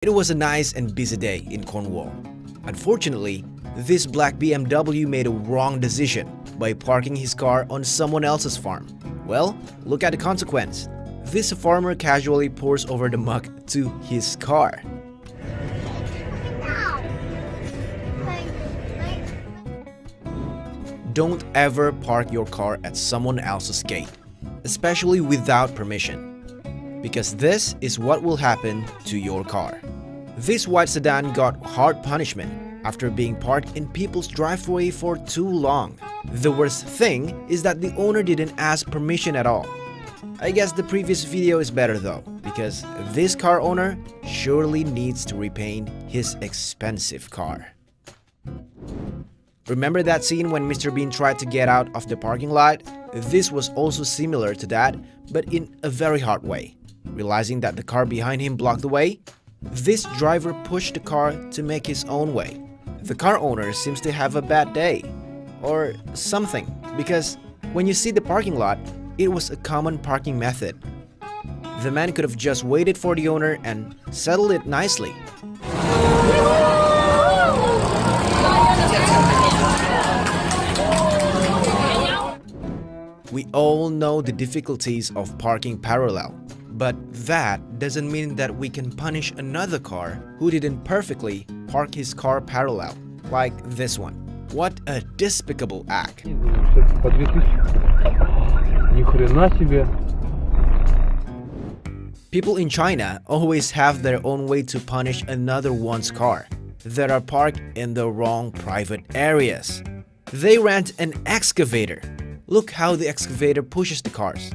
It was a nice and busy day in Cornwall. Unfortunately, this black BMW made a wrong decision by parking his car on someone else's farm. Well, look at the consequence. This farmer casually pours over the muck to his car. Don't ever park your car at someone else's gate, especially without permission, because this is what will happen to your car. This white sedan got hard punishment after being parked in people's driveway for too long. The worst thing is that the owner didn't ask permission at all. I guess the previous video is better though, because this car owner surely needs to repaint his expensive car. Remember that scene when Mr. Bean tried to get out of the parking lot? This was also similar to that, but in a very hard way. Realizing that the car behind him blocked the way, this driver pushed the car to make his own way. The car owner seems to have a bad day, or something, because when you see the parking lot, it was a common parking method. The man could have just waited for the owner and settled it nicely. We all know the difficulties of parking parallel, but that doesn't mean that we can punish another car who didn't perfectly park his car parallel, like this one. What a despicable act. People in China always have their own way to punish another one's car that are parked in the wrong private areas. They rent an excavator. Look how the excavator pushes the cars.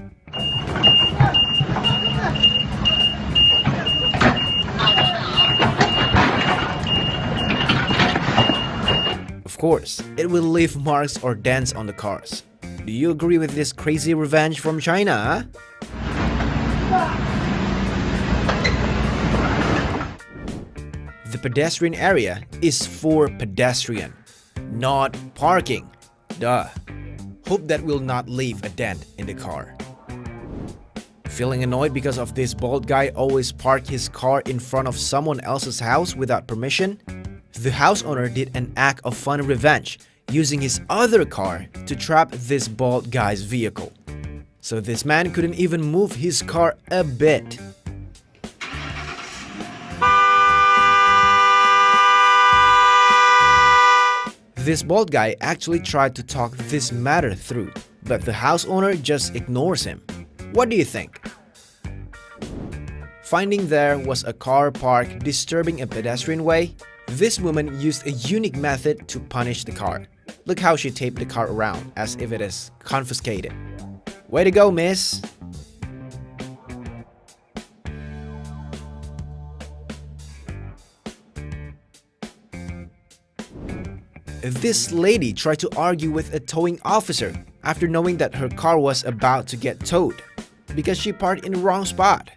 Of course, it will leave marks or dents on the cars. Do you agree with this crazy revenge from China, huh? The pedestrian area is for pedestrian, not parking. Duh. Hope that will not leave a dent in the car. Feeling annoyed because of this bald guy always park his car in front of someone else's house without permission? The house owner did an act of fun revenge, using his other car to trap this bald guy's vehicle. So this man couldn't even move his car a bit. This bald guy actually tried to talk this matter through, but the house owner just ignores him. What do you think? Finding there was a car parked disturbing a pedestrian way, this woman used a unique method to punish the car. Look how she taped the car around as if it is confiscated. Way to go, miss! This lady tried to argue with a towing officer after knowing that her car was about to get towed because she parked in the wrong spot.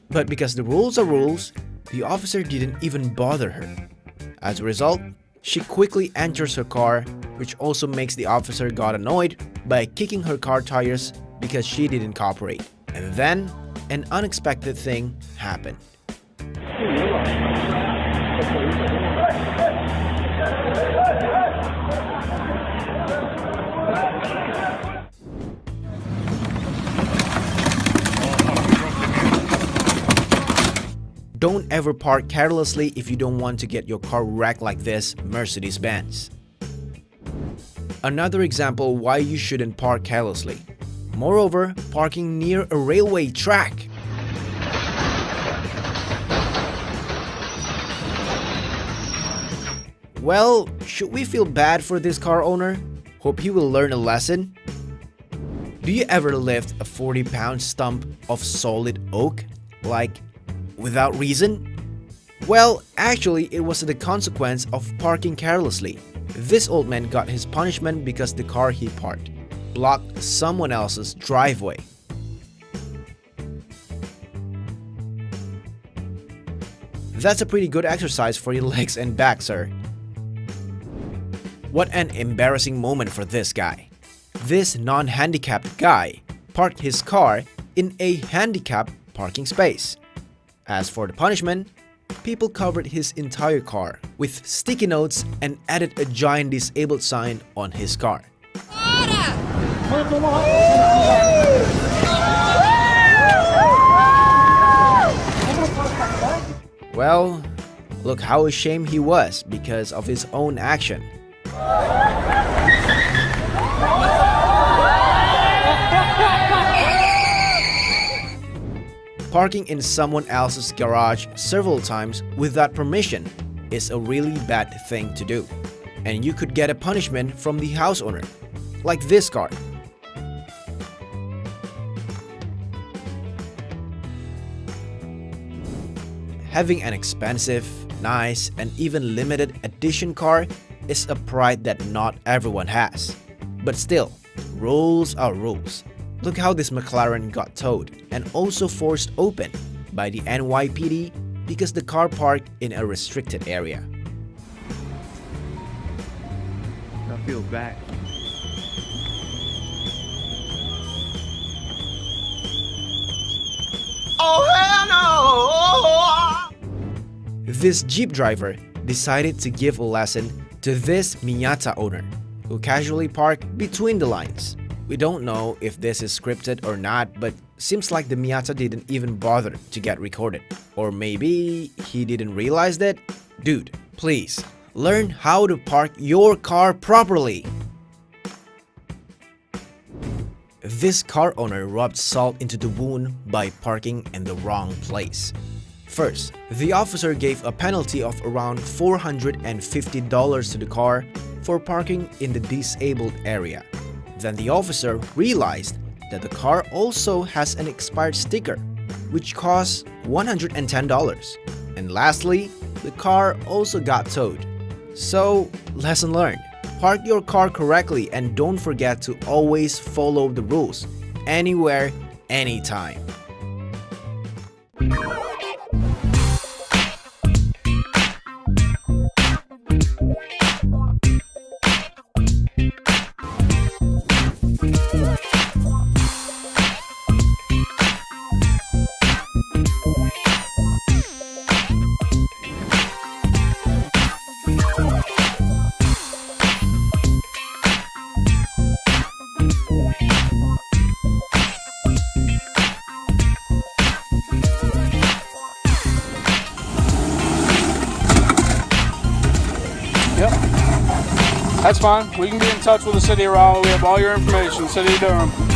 But because the rules are rules, the officer didn't even bother her. As a result, she quickly enters her car, which also makes the officer got annoyed by kicking her car tires because she didn't cooperate. And then, an unexpected thing happened. Don't ever park carelessly if you don't want to get your car wrecked like this Mercedes-Benz. Another example why you shouldn't park carelessly. Moreover, parking near a railway track. Well, should we feel bad for this car owner? Hope he will learn a lesson. Do you ever lift a 40-pound stump of solid oak? Like, without reason? Well, actually, it was the consequence of parking carelessly. This old man got his punishment because the car he parked blocked someone else's driveway. That's a pretty good exercise for your legs and back, sir. What an embarrassing moment for this guy. This non-handicapped guy parked his car in a handicapped parking space. As for the punishment, people covered his entire car with sticky notes and added a giant disabled sign on his car. Well, look how ashamed he was because of his own action. Parking in someone else's garage several times without permission is a really bad thing to do, and you could get a punishment from the house owner, like this car. Having an expensive, nice, and even limited edition car is a pride that not everyone has. But still, rules are rules. Look how this McLaren got towed and also forced open by the NYPD because the car parked in a restricted area. I feel bad. Oh hell no! This Jeep driver decided to give a lesson to this Miata owner, who casually parked between the lines. We don't know if this is scripted or not, but seems like the Miata didn't even bother to get recorded. Or maybe he didn't realize that? Dude, please, learn how to park your car properly. This car owner rubbed salt into the wound by parking in the wrong place. First, the officer gave a penalty of around $450 to the car for parking in the disabled area. Then the officer realized that the car also has an expired sticker, which costs $110. And lastly, the car also got towed. So, lesson learned. Park your car correctly and don't forget to always follow the rules, anywhere, anytime. Yep. That's fine. We can be in touch with the city of Raleigh. We have all your information, City of Durham.